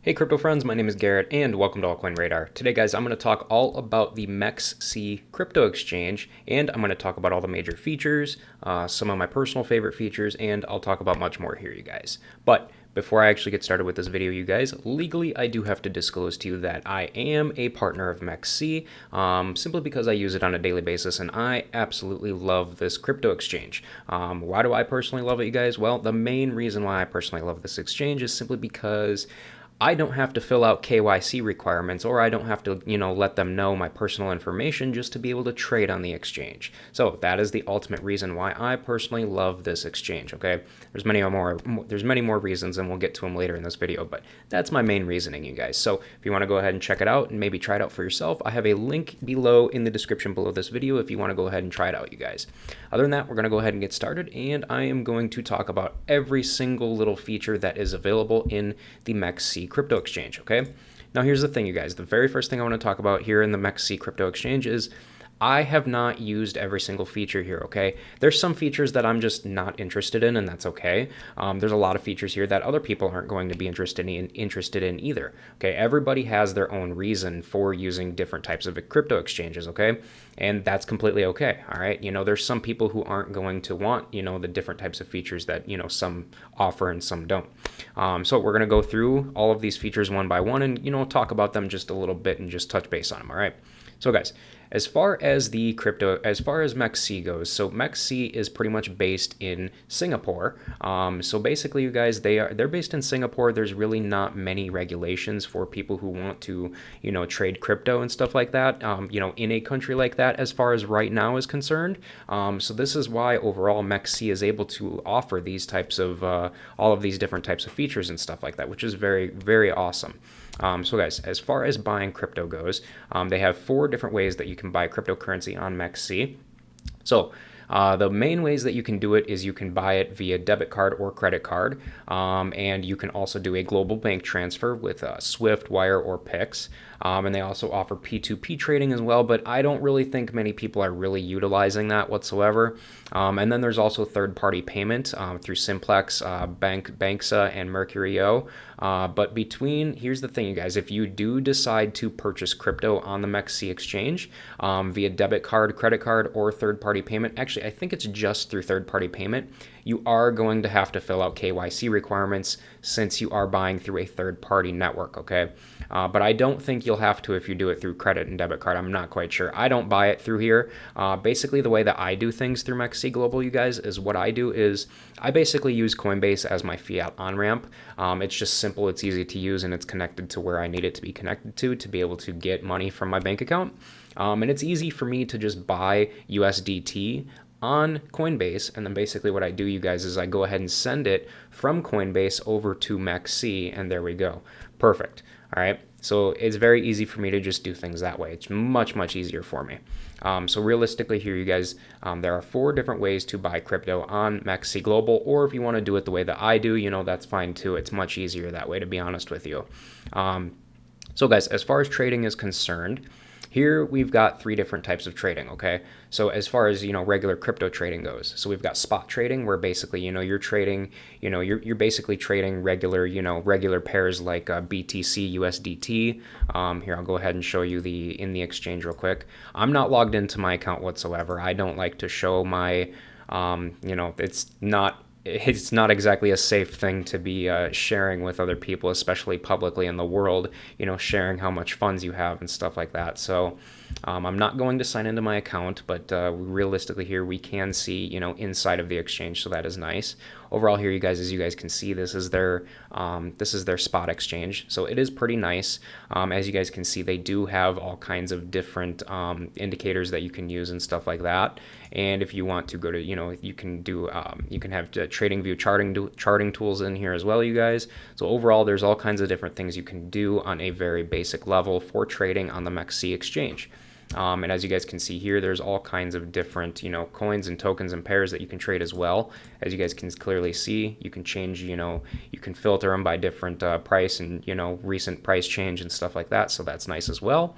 Hey crypto friends, my name is Garrett and welcome to Altcoin Radar. Today guys, I'm going to talk all about the MEXC crypto exchange, and I'm going to talk about all the major features, some of my personal favorite features, and I'll talk about much more here, you guys. But before I actually get started with this video, you guys, legally I do have to disclose to you that I am a partner of MEXC, simply because I use it on a daily basis and I absolutely love this crypto exchange. Why do I personally love it, you guys? Well, the main reason why I personally love this exchange is simply because I don't have to fill out KYC requirements, or I don't have to, let them know my personal information just to be able to trade on the exchange. So that is the ultimate reason why I personally love this exchange, okay? There's many more reasons, and we'll get to them later in this video, but that's my main reasoning, you guys. So if you want to go ahead and check it out and maybe try it out for yourself, I have a link below in the description below this video if you want to go ahead and try it out, you guys. Other than that, we're going to go ahead and get started, and I am going to talk about every single little feature that is available in the MEXC crypto exchange, okay? Now here's the thing, you guys. The very first thing I want to talk about here in the MEXC crypto exchange is I have not used every single feature here, okay? There's some features that I'm just not interested in, and that's okay. There's a lot of features here that other people aren't going to be interested in either, okay? Everybody has their own reason for using different types of crypto exchanges, okay? And that's completely okay, all right? There's some people who aren't going to want, the different types of features that, some offer and some don't. So we're going to go through all of these features one by one and, talk about them just a little bit and just touch base on them, all right? So guys, as far as MEXC goes, so MEXC is pretty much based in Singapore. So basically, you guys, they're based in Singapore. There's really not many regulations for people who want to, trade crypto and stuff like that, in a country like that, as far as right now is concerned. So this is why overall MEXC is able to offer these types of, all of these different types of features and stuff like that, which is very, very awesome. So guys, as far as buying crypto goes, they have 4 different ways that you can buy cryptocurrency on MEXC. So the main ways that you can do it is you can buy it via debit card or credit card, and you can also do a global bank transfer with Swift, Wire, or Pix. And they also offer P2P trading as well, but I don't really think many people are really utilizing that whatsoever. And then there's also third-party payment through Simplex, Banksa, and Mercurio. But here's the thing, you guys, if you do decide to purchase crypto on the MEXC exchange via debit card, credit card, or third-party payment, actually, I think it's just through third-party payment, you are going to have to fill out KYC requirements since you are buying through a third-party network, okay? But I don't think you'll have to if you do it through credit and debit card. I'm not quite sure. I don't buy it through here. Basically, the way that I do things through MEXC Global, you guys, is what I do is I basically use Coinbase as my fiat on-ramp. It's just simple, it's easy to use, and it's connected to where I need it to be connected to be able to get money from my bank account. And it's easy for me to just buy USDT on Coinbase, and then basically what I do, you guys, is I go ahead and send it from Coinbase over to MEXC, and there we go. Perfect. All right. So it's very easy for me to just do things that way. It's much, much easier for me. So realistically here, you guys, there are 4 different ways to buy crypto on MEXC Global, or if you want to do it the way that I do, that's fine too. It's much easier that way, to be honest with you. So guys, as far as trading is concerned, here we've got 3 different types of trading, okay? So as far as, regular crypto trading goes, so we've got spot trading, where basically, you're trading, you're basically trading regular pairs like BTC, USDT. Here, I'll go ahead and show you in the exchange real quick. I'm not logged into my account whatsoever. I don't like to show my, it's not exactly a safe thing to be sharing with other people, especially publicly in the world, sharing how much funds you have and stuff like that. So I'm not going to sign into my account, but realistically here we can see, inside of the exchange, so that is nice. Overall here, you guys, as you guys can see, this is their spot exchange, so it is pretty nice. As you guys can see, they do have all kinds of different indicators that you can use and stuff like that. And if you want to go to, you can do, you can have trading view charting tools in here as well, you guys. So overall, there's all kinds of different things you can do on a very basic level for trading on the MEXC exchange. And as you guys can see here, there's all kinds of different, coins and tokens and pairs that you can trade as well. As you guys can clearly see, you can change, you can filter them by different price and, recent price change and stuff like that. So that's nice as well.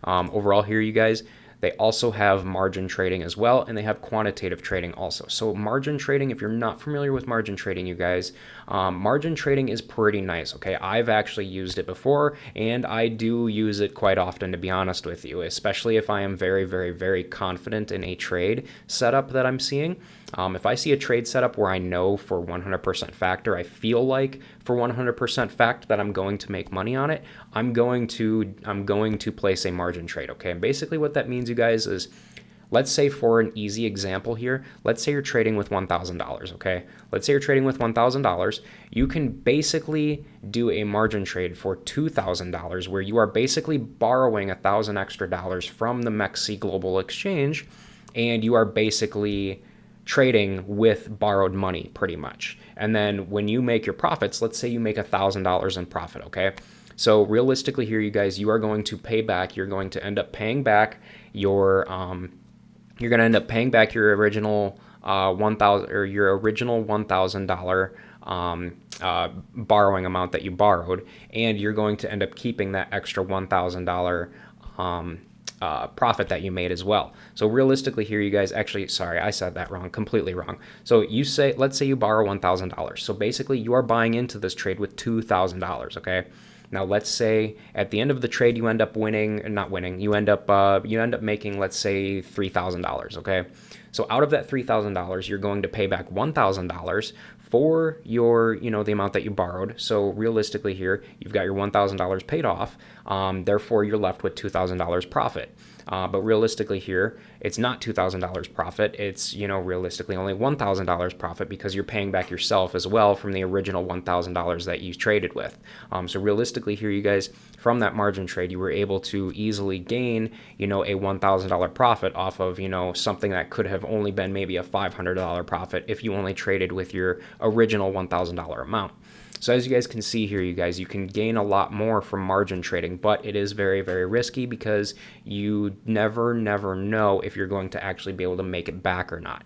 Overall here, you guys, They also have margin trading as well, and they have quantitative trading also. So margin trading, if you're not familiar with margin trading, you guys, margin trading is pretty nice, okay? I've actually used it before, and I do use it quite often, to be honest with you, especially if I am very, very, very confident in a trade setup that I'm seeing. If I see a trade setup where I know for 100% fact, or I feel like for 100% fact that I'm going to make money on it, I'm going to place a margin trade, okay? And basically what that means, you guys, is, let's say for an easy example here, let's say you're trading with $1,000, okay? Let's say you're trading with $1,000. You can basically do a margin trade for $2,000 where you are basically borrowing $1,000 extra from the MEXC global exchange, and you are basically trading with borrowed money pretty much. And then when you make your profits, let's say you make $1,000 in profit, okay? So realistically here, you guys, you are going to pay back, you're going to end up paying back your original $1,000 borrowing amount that you borrowed, and you're going to end up keeping that extra $1,000 profit that you made as well. So realistically here, you guys, actually, sorry, I said that wrong, completely wrong. So let's say you borrow $1,000. So basically you are buying into this trade with $2,000, okay? Now let's say at the end of the trade you end up you end up making, let's say, $3,000, okay? So out of that $3,000, you're going to pay back $1,000 for your, the amount that you borrowed. So realistically here, you've got your $1,000 paid off. Therefore, you're left with $2,000 profit. But realistically here, it's not $2,000 profit. It's, realistically only $1,000 profit, because you're paying back yourself as well from the original $1,000 that you traded with. So realistically here, you guys, from that margin trade, you were able to easily gain, a $1,000 profit off of, something that could have only been maybe a $500 profit if you only traded with your original $1,000 amount. So as you guys can see here, you guys, you can gain a lot more from margin trading, but it is very, very risky, because you never know if you're going to actually be able to make it back or not.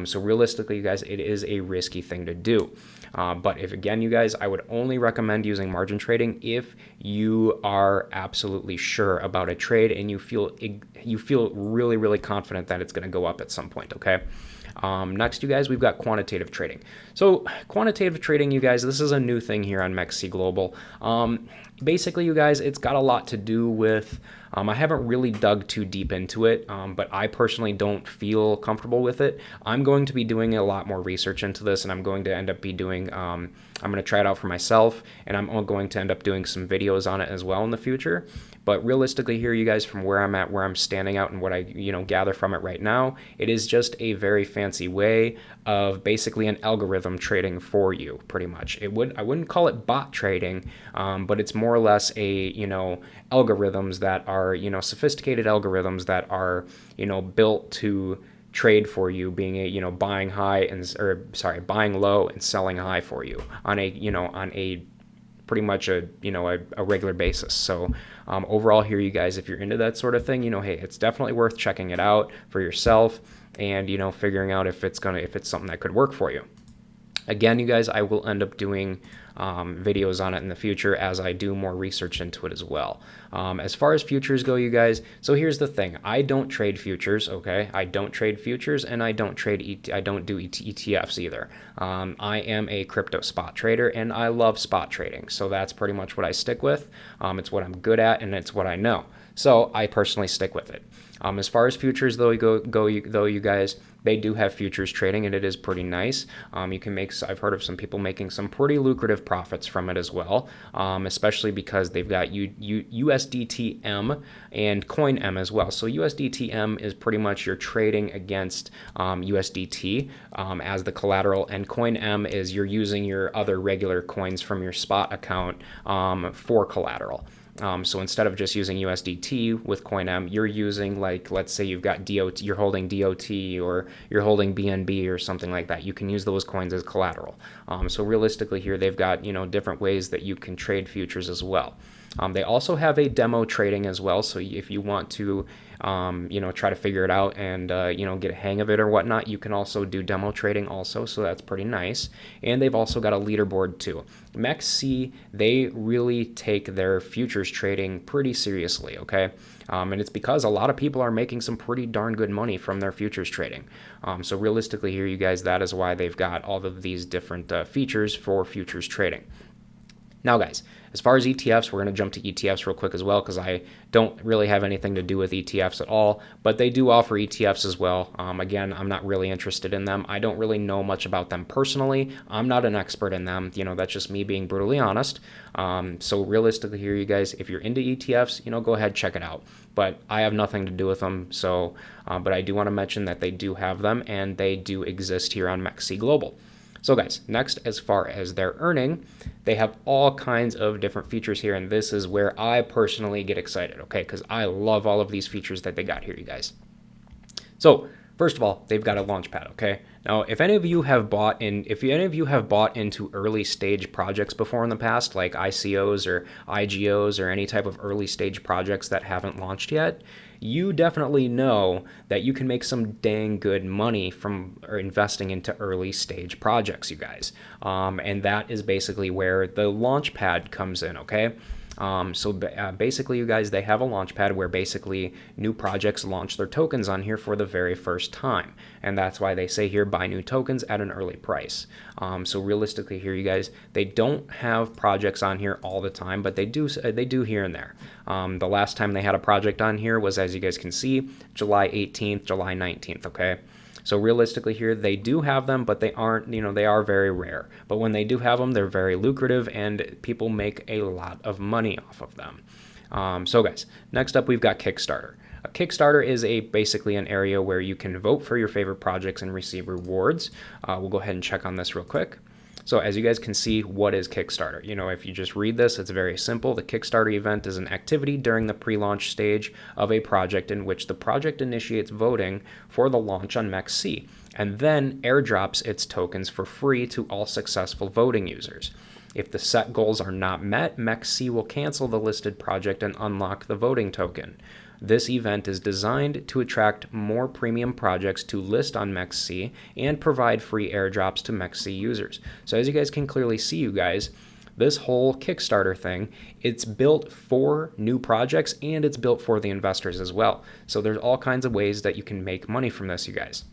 So realistically, you guys, it is a risky thing to do. But if, again, you guys, I would only recommend using margin trading if you are absolutely sure about a trade and you feel really, really confident that it's going to go up at some point, okay? Next, you guys, we've got quantitative trading. So quantitative trading, you guys, this is a new thing here on MEXC Global. Basically, you guys, it's got a lot to do with, I haven't really dug too deep into it, but I personally don't feel comfortable with it. I'm going to be doing a lot more research into this, and I'm going to end up I'm going to try it out for myself, and I'm going to end up doing some videos on it as well in the future. But realistically here, you guys, from where I'm at, where I'm standing out, and what I gather from it right now, it is just a very fancy way of basically an algorithm trading for you, pretty much. I wouldn't call it bot trading, but it's more or less a algorithms that are sophisticated algorithms that are built to trade for you, being a buying low and selling high for you on a pretty much a regular basis. So overall here, you guys, if you're into that sort of thing, hey, it's definitely worth checking it out for yourself and figuring out if it's something that could work for you. Again, you guys, I will end up doing videos on it in the future as I do more research into it as well. As far as futures go, you guys, so here's the thing. I don't trade futures, okay? I don't trade futures, and I don't do ETFs either. I am a crypto spot trader, and I love spot trading. So that's pretty much what I stick with. It's what I'm good at, and it's what I know. So I personally stick with it. As far as futures though, you guys, they do have futures trading, and it is pretty nice. You can I've heard of some people making some pretty lucrative profits from it as well, especially because they've got USDTM and CoinM as well. So USDTM is pretty much you're trading against USDT as the collateral, and CoinM is you're using your other regular coins from your spot account for collateral. So instead of just using USDT with CoinM, you're using, like, let's say you've got DOT, you're holding DOT, or you're holding BNB or something like that. You can use those coins as collateral. So realistically here, they've got different ways that you can trade futures as well. They also have a demo trading as well. So if you want to, try to figure it out and, get a hang of it or whatnot, you can also do demo trading also. So that's pretty nice. And they've also got a leaderboard too. MEXC, they really take their futures trading pretty seriously, okay? And it's because a lot of people are making some pretty darn good money from their futures trading. So realistically here, you guys, that is why they've got all of these different features for futures trading. Now, guys, as far as ETFs, we're going to jump to ETFs real quick as well because I don't really have anything to do with ETFs at all, but they do offer ETFs as well. Again, I'm not really interested in them. I don't really know much about them personally. I'm not an expert in them. That's just me being brutally honest. So realistically here, you guys, if you're into ETFs, go ahead, check it out. But I have nothing to do with them. So, but I do want to mention that they do have them and they do exist here on MEXC Global. So guys, next, as far as their earning, they have all kinds of different features here, and this is where I personally get excited, okay? Because I love all of these features that they got here, you guys. So first of all, they've got a launchpad, okay? Now, if any of you have bought into early stage projects before in the past, like ICOs or IGOs or any type of early stage projects that haven't launched yet, you definitely know that you can make some dang good money from investing into early stage projects, you guys. And that is basically where the launchpad comes in, okay? Basically, you guys, they have a launchpad where basically new projects launch their tokens on here for the very first time. And that's why they say here, buy new tokens at an early price. So realistically here, you guys, they don't have projects on here all the time, but they do here and there. The last time they had a project on here was, as you guys can see, July 18th, July 19th, okay? So realistically here, they do have them, but they aren't, they are very rare. But when they do have them, they're very lucrative and people make a lot of money off of them. So guys, next up we've got Kickstarter. A Kickstarter is basically an area where you can vote for your favorite projects and receive rewards. We'll go ahead and check on this real quick. So as you guys can see, what is Kickstarter? If you just read this, it's very simple. The Kickstarter event is an activity during the pre-launch stage of a project in which the project initiates voting for the launch on MEXC and then airdrops its tokens for free to all successful voting users. If the set goals are not met, MEXC will cancel the listed project and unlock the voting token. This event is designed to attract more premium projects to list on MEXC and provide free airdrops to MEXC users. So as you guys can clearly see, you guys, this whole Kickstarter thing, it's built for new projects and it's built for the investors as well. So there's all kinds of ways that you can make money from this, you guys.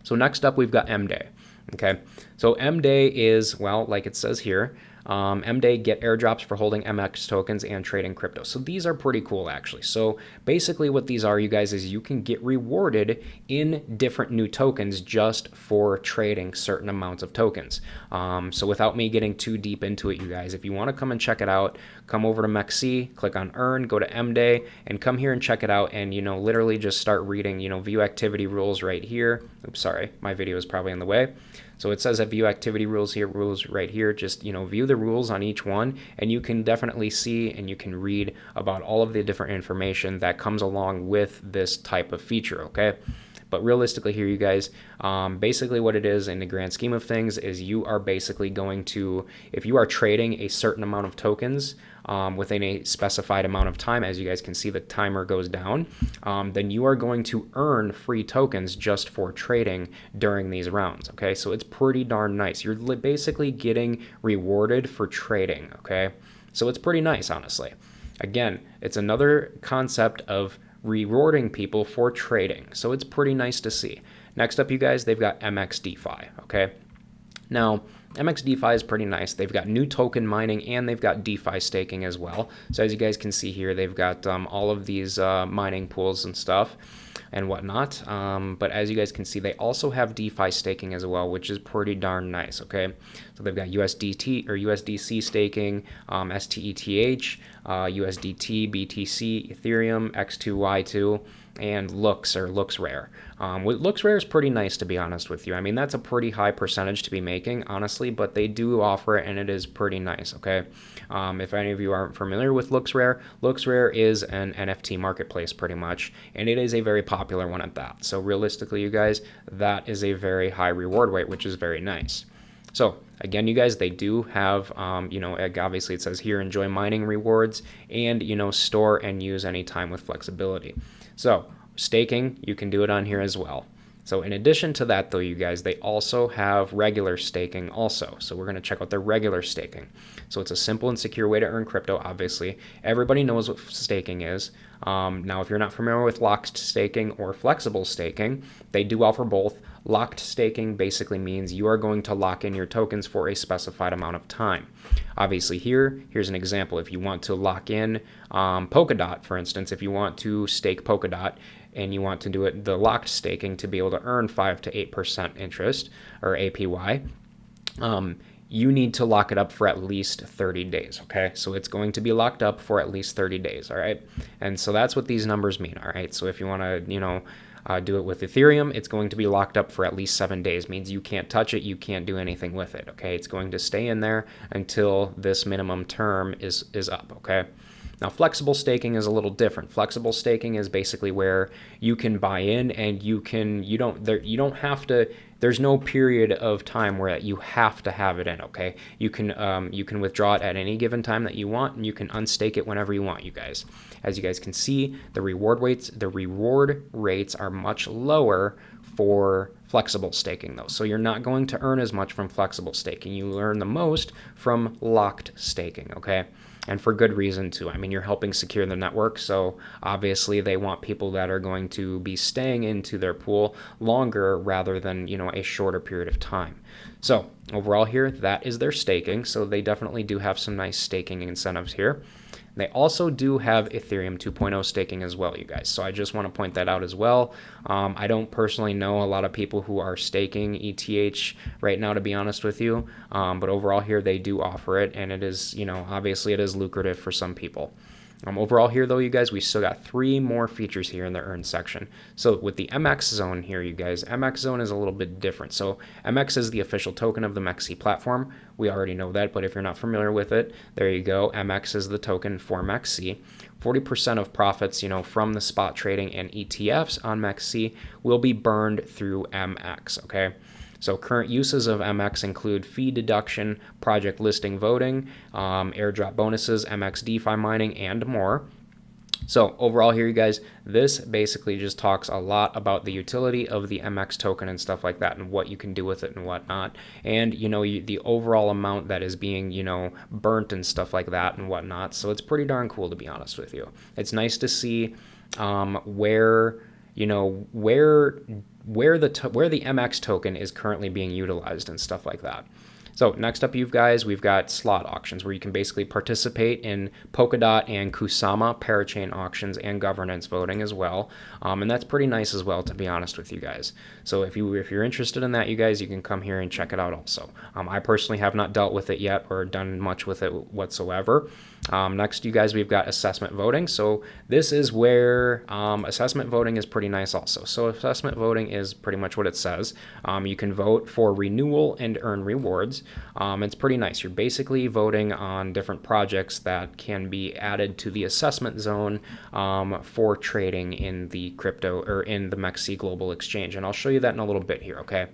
So next up, we've got M-Day. Okay, so M-Day is, well, like it says here, M-Day get airdrops for holding MX tokens and trading crypto. So these are pretty cool, actually. So basically what these are, you guys, is you can get rewarded in different new tokens just for trading certain amounts of tokens. So without me getting too deep into it, you guys, if you want to come and check it out, come over to MEXC, click on Earn, go to M-Day, and come here and check it out, and, literally just start reading, view activity rules right here. Oops, sorry, my video is probably in the way. So it says that view activity rules right here. Just, view the rules on each one, and you can definitely see and you can read about all of the different information that comes along with this type of feature, okay? But realistically here, you guys, basically what it is in the grand scheme of things is you are basically going to, if you are trading a certain amount of tokens within a specified amount of time, as you guys can see the timer goes down, then you are going to earn free tokens just for trading during these rounds, okay? So it's pretty darn nice. You're basically getting rewarded for trading, okay? So it's pretty nice, honestly. Again, it's another concept of rewarding people for trading. So it's pretty nice to see. Next up, you guys, they've got MX DeFi, okay? Now, MX DeFi is pretty nice. They've got new token mining and they've got DeFi staking as well. So as you guys can see here, they've got all of these mining pools and stuff and whatnot. But as you guys can see, they also have DeFi staking as well, which is pretty darn nice, okay? So they've got USDT or USDC staking, STETH, USDT, BTC, Ethereum, X2Y2, and Looks Rare. Looks Rare is pretty nice, to be honest with you. I mean, that's a pretty high percentage to be making, honestly, but they do offer it, and it is pretty nice, okay? If any of you aren't familiar with Looks Rare is an NFT marketplace, pretty much, and it is a very popular one at that. So realistically, you guys, that is a very high reward rate, which is very nice. So Again, you guys, they do have, obviously it says here, enjoy mining rewards and, store and use anytime with flexibility. So staking, you can do it on here as well. So in addition to that, though, you guys, they also have regular staking also. So we're going to check out their regular staking. So it's a simple and secure way to earn crypto, obviously. Everybody knows what staking is. Now, if you're not familiar with locked staking or flexible staking, they do offer both. Locked staking basically means you are going to lock in your tokens for a specified amount of time. Obviously here's an example. If you want to lock in Polkadot, for instance, if you want to stake Polkadot, and you want to do it the locked staking to be able to earn 5 to 8% interest or APY, you need to lock it up for at least 30 days, okay? So it's going to be locked up for at least 30 days, all right? And so that's what these numbers mean, all right? So if you want to, do it with Ethereum, it's going to be locked up for at least 7 days. Means you can't touch it, you can't do anything with it, okay? It's going to stay in there until this minimum term is up, okay? Now, flexible staking is a little different. Flexible staking is basically where you can buy in and you don't have to. There's no period of time where you have to have it in. Okay, you can withdraw it at any given time that you want, and you can unstake it whenever you want. You guys, as you guys can see, the reward rates are much lower for flexible staking though. So you're not going to earn as much from flexible staking. You earn the most from locked staking. Okay. And for good reason too. I mean, you're helping secure the network, so obviously they want people that are going to be staying into their pool longer rather than, a shorter period of time. So overall here, that is their staking. So they definitely do have some nice staking incentives here. They also do have Ethereum 2.0 staking as well, you guys. So I just want to point that out as well. I don't personally know a lot of people who are staking ETH right now, to be honest with you. But overall here, they do offer it, and it is, obviously it is lucrative for some people. Overall here, though, you guys, we still got 3 more features here in the earn section. So with the MX zone here, you guys, MX zone is a little bit different. So MX is the official token of the MEXC platform. We already know that, but if you're not familiar with it, there you go. MX is the token for MEXC. 40% of profits, from the spot trading and ETFs on MEXC will be burned through MX, okay? So current uses of MX include fee deduction, project listing voting, airdrop bonuses, MX DeFi mining, and more. So overall here, you guys, this basically just talks a lot about the utility of the MX token and stuff like that and what you can do with it and whatnot. And, the overall amount that is being, burnt and stuff like that and whatnot. So it's pretty darn cool, to be honest with you. It's nice to see where the MX token is currently being utilized and stuff like that. So next up, you guys, we've got slot auctions where you can basically participate in Polkadot and Kusama parachain auctions and governance voting as well. And that's pretty nice as well, to be honest with you guys. So if you're interested in that, you guys, you can come here and check it out also. I personally have not dealt with it yet or done much with it whatsoever. Next, you guys, we've got assessment voting. So this is where assessment voting is pretty nice also. So assessment voting is pretty much what it says. You can vote for renewal and earn rewards. It's pretty nice. You're basically voting on different projects that can be added to the assessment zone for trading in the crypto or in the MEXC global exchange. And I'll show you that in a little bit here, okay?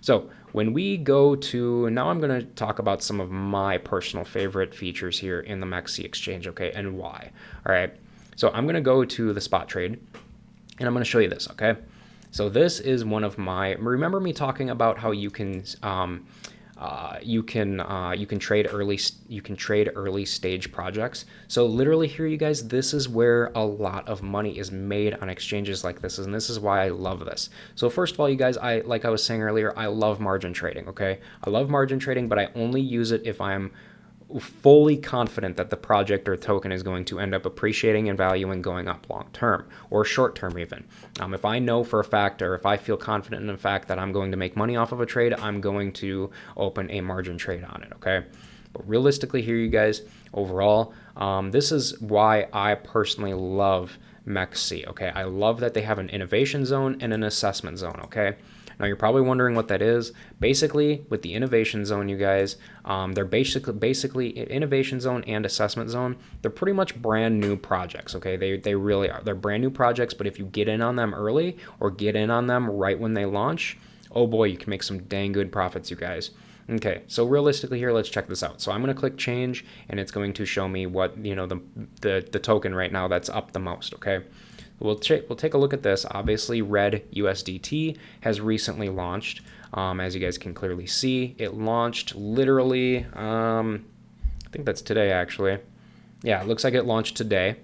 So when we go to, now I'm going to talk about some of my personal favorite features here in the MEXC exchange, okay, and why. All right, so I'm going to go to the spot trade, and I'm going to show you this, okay? So this is one of my, remember me talking about how you can trade early stage projects. So literally here, you guys, this is where a lot of money is made on exchanges like this, and this is why I love this. So first of all, you guys, like I was saying earlier, I love margin trading, okay? I love margin trading, but I only use it if I'm fully confident that the project or token is going to end up appreciating in value and going up long term or short term even. If I know for a fact, or if I feel confident in the fact that I'm going to make money off of a trade, I'm going to open a margin trade on it, okay? But realistically here, you guys, overall, this is why I personally love MEXC, okay? I love that they have an innovation zone and an assessment zone, okay? Now you're probably wondering what that is. Basically, with the innovation zone, you guys, they're basically innovation zone and assessment zone. They're pretty much brand new projects, okay? They really are. They're brand new projects, but if you get in on them early or get in on them right when they launch, oh boy, you can make some dang good profits, you guys. Okay, so realistically here, let's check this out. So I'm going to click change, and it's going to show me what, the token right now that's up the most, okay? We'll take a look at this. Obviously, Red USDT has recently launched. As you guys can clearly see, it launched literally, I think that's today actually. Yeah, it looks like it launched today,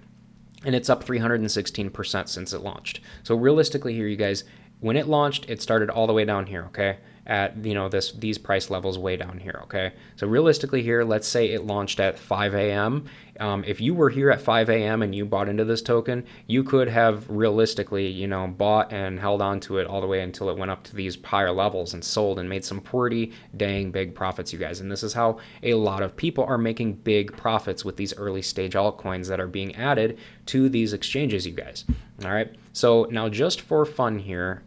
and it's up 316% since it launched. So realistically here, you guys, when it launched, it started all the way down here, okay? At, these price levels way down here, okay? So realistically here, let's say it launched at 5 a.m. If you were here at 5 a.m. and you bought into this token, you could have realistically, bought and held on to it all the way until it went up to these higher levels and sold and made some pretty dang big profits, you guys. And this is how a lot of people are making big profits with these early stage altcoins that are being added to these exchanges, you guys. All right. So now just for fun here,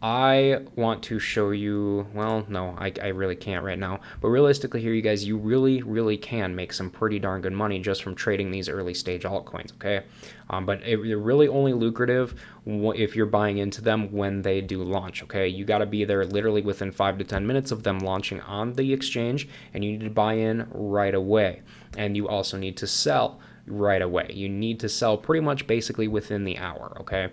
I want to show you, well, no, I really can't right now, but realistically here, you guys, you really can make some pretty darn good money just from trading these early stage altcoins, okay? But they're really only lucrative if you're buying into them when they do launch, okay? You got to be there literally within 5 to 10 minutes of them launching on the exchange, and you need to buy in right away. And you also need to sell right away. You need to sell pretty much basically within the hour, okay?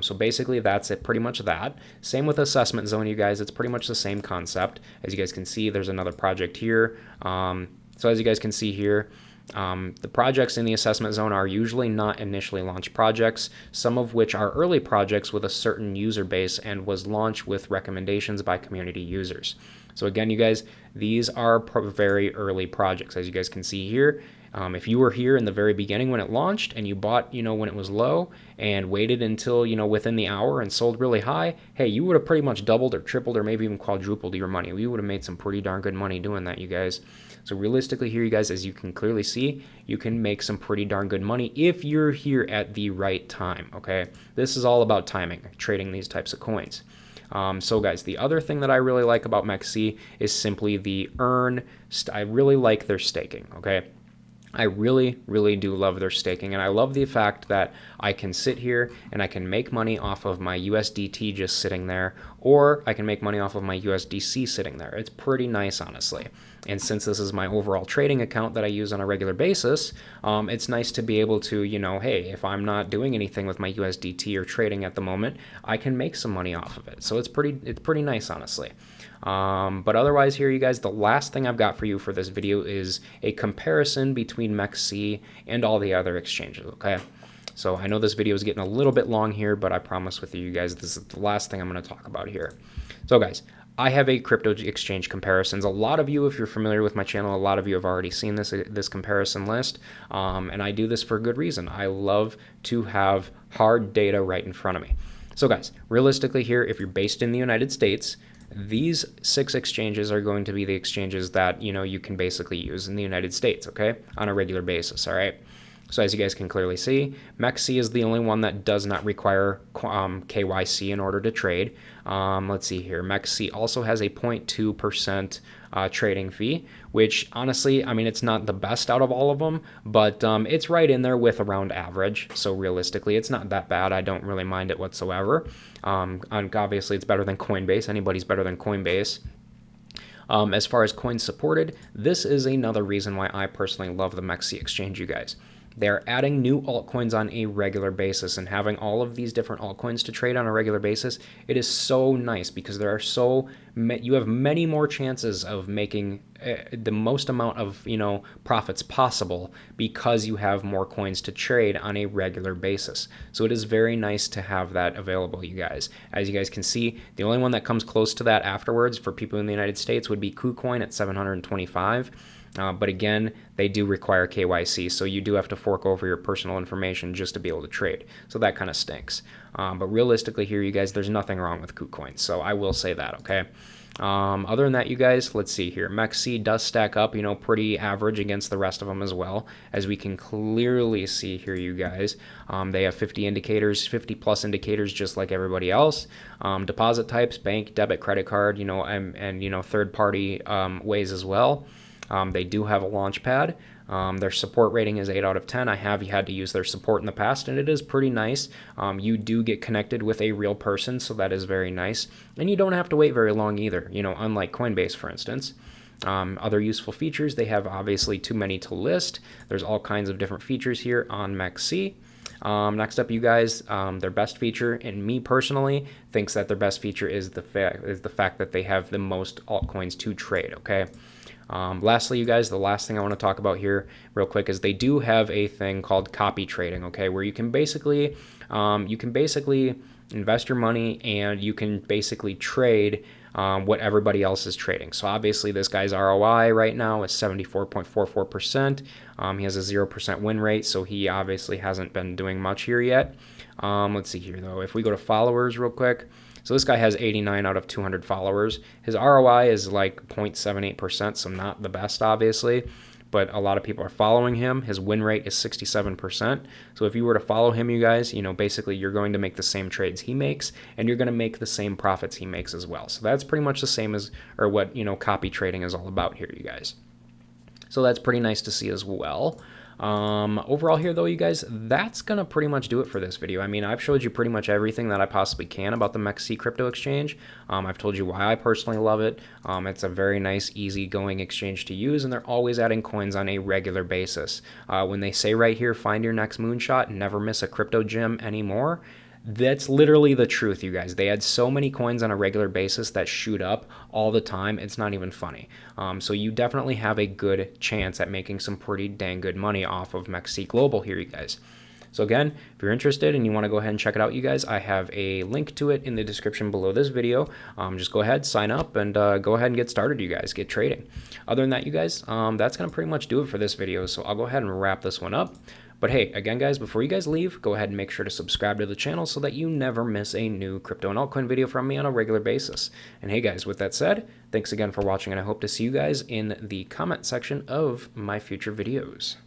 So basically that's it, pretty much that. Same with assessment zone, you guys. It's pretty much the same concept. As you guys can see, there's another project here. So as you guys can see here, the projects in the assessment zone are usually not initially launched projects, some of which are early projects with a certain user base and was launched with recommendations by community users. So again, you guys, these are very early projects. As you guys can see here, if you were here in the very beginning when it launched and you bought, when it was low and waited until, within the hour and sold really high, hey, you would have pretty much doubled or tripled or maybe even quadrupled your money. We would have made some pretty darn good money doing that, you guys. So realistically here, you guys, as you can clearly see, you can make some pretty darn good money if you're here at the right time, okay? This is all about timing, trading these types of coins. So guys, the other thing that I really like about MEXC is simply the I really like their staking, okay? I really do love their staking, and I love the fact that I can sit here and I can make money off of my USDT just sitting there, or I can make money off of my USDC sitting there. It's pretty nice, honestly. And since this is my overall trading account that I use on a regular basis, it's nice to be able to, hey, if I'm not doing anything with my USDT or trading at the moment, I can make some money off of it. So it's pretty nice, honestly. But otherwise here, you guys, the last thing I've got for you for this video is a comparison between MEXC and all the other exchanges, okay? So I know this video is getting a little bit long here, but I promise with you guys, this is the last thing I'm going to talk about here. So guys, I have a crypto exchange comparisons. A lot of you, if you're familiar with my channel, a lot of you have already seen this comparison list, and I do this for a good reason. I love to have hard data right in front of me. So guys, realistically here, if you're based in the United States, these 6 exchanges are going to be the exchanges that, you can basically use in the United States, okay, on a regular basis, all right? So as you guys can clearly see, MEXC is the only one that does not require KYC in order to trade. Let's see here. MEXC also has a 0.2% trading fee, which honestly, I mean, it's not the best out of all of them, but it's right in there with around average. So realistically, it's not that bad. I don't really mind it whatsoever. Obviously, it's better than Coinbase. Anybody's better than Coinbase. As far as coins supported, this is another reason why I personally love the MEXC exchange, you guys. They're adding new altcoins on a regular basis, and having all of these different altcoins to trade on a regular basis, it is so nice because there are you have many more chances of making the most amount of profits possible because you have more coins to trade on a regular basis. So it is very nice to have that available, you guys. As you guys can see, the only one that comes close to that afterwards for people in the United States would be KuCoin at 725. But again, they do require KYC, so you do have to fork over your personal information just to be able to trade. So that kind of stinks. But realistically here, you guys, there's nothing wrong with KuCoin, so I will say that, okay? Other than that, you guys, let's see here. MEXC does stack up, pretty average against the rest of them as well, as we can clearly see here, you guys. They have 50 indicators, 50 plus indicators, just like everybody else. Deposit types, bank, debit, credit card, and third-party ways as well. They do have a launch pad. Their support rating is 8 out of 10. I have had to use their support in the past, and it is pretty nice. You do get connected with a real person, so that is very nice. And you don't have to wait very long either, unlike Coinbase, for instance. Other useful features, they have obviously too many to list. There's all kinds of different features here on MEXC. Next up, you guys, their best feature, and me personally, thinks that their best feature is the fact that they have the most altcoins to trade, okay? Lastly, you guys, the last thing I want to talk about here real quick is they do have a thing called copy trading, okay, where you can basically invest your money and you can basically trade what everybody else is trading. So obviously this guy's ROI right now is 74.44%. He has a 0% win rate, so he obviously hasn't been doing much here yet. Let's see here though. If we go to followers real quick, so this guy has 89 out of 200 followers. His ROI is like 0.78%, so not the best obviously, but a lot of people are following him. His win rate is 67%. So if you were to follow him, you guys, basically you're going to make the same trades he makes, and you're going to make the same profits he makes as well. So that's pretty much the same as, or what, copy trading is all about here, you guys. So that's pretty nice to see as well. Overall here though, you guys, that's gonna pretty much do it for this video. I mean, I've showed you pretty much everything that I possibly can about the MEXC crypto exchange. I've told you why I personally love it. It's a very nice, easy-going exchange to use, and they're always adding coins on a regular basis. When they say right here, find your next moonshot and never miss a crypto gem anymore, that's literally the truth, you guys. They add so many coins on a regular basis that shoot up all the time. It's not even funny. So you definitely have a good chance at making some pretty dang good money off of MEXC Global here, you guys. So again, if you're interested and you want to go ahead and check it out, you guys, I have a link to it in the description below this video. Just go ahead, sign up, and go ahead and get started, you guys. Get trading. Other than that, you guys, that's going to pretty much do it for this video. So I'll go ahead and wrap this one up. But hey, again, guys, before you guys leave, go ahead and make sure to subscribe to the channel so that you never miss a new crypto and altcoin video from me on a regular basis. And hey, guys, with that said, thanks again for watching, and I hope to see you guys in the comment section of my future videos.